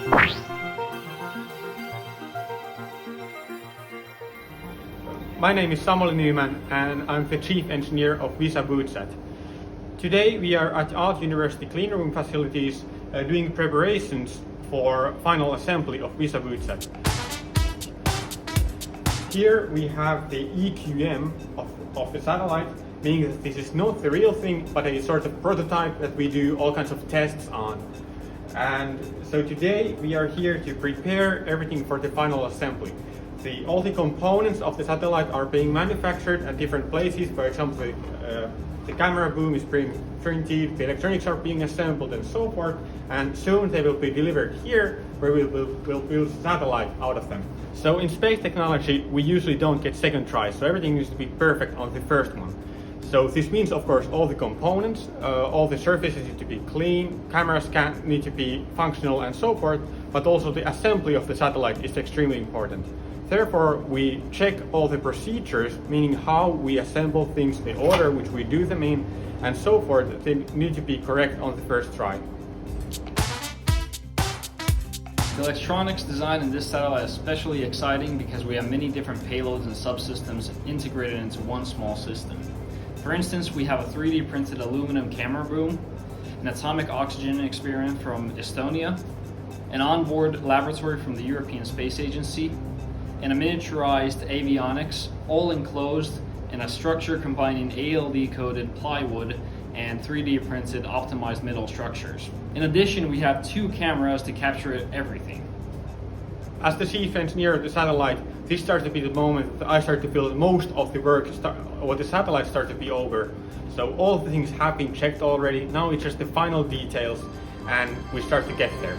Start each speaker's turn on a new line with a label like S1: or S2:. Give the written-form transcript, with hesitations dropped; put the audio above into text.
S1: My name is Samuli Nyman and I'm the Chief Engineer of WISA Woodsat. Today we are at Aalto University cleanroom facilities doing preparations for final assembly of WISA Woodsat. Here we have the EQM of the satellite, meaning that this is not the real thing but a sort of prototype that we do all kinds of tests on. And so today we are here to prepare everything for the final assembly. All the components of the satellite are being manufactured at different places. For example, the camera boom is being printed, the electronics are being assembled and so forth, and soon they will be delivered here where we'll build a satellite out of them. So in space technology we usually don't get second tries, so everything needs to be perfect on the first one. So this means, of course, all the components, all the surfaces need to be clean, cameras need to be functional and so forth, but also the assembly of the satellite is extremely important. Therefore, we check all the procedures, meaning how we assemble things, the order which we do them in, and so forth. They need to be correct on the first try.
S2: The electronics design in this satellite is especially exciting because we have many different payloads and subsystems integrated into one small system. For instance, we have a 3D printed aluminum camera boom, an atomic oxygen experiment from Estonia, an onboard laboratory from the European Space Agency, and a miniaturized avionics, all enclosed in a structure combining ALD-coated plywood and 3D printed optimized metal structures. In addition, we have 2 cameras to capture everything.
S1: As the chief engineer of the satellite, this starts to be the moment that I start to feel most of the work, or the satellite starts to be over. So all of the things have been checked already, now it's just the final details and we start to get there.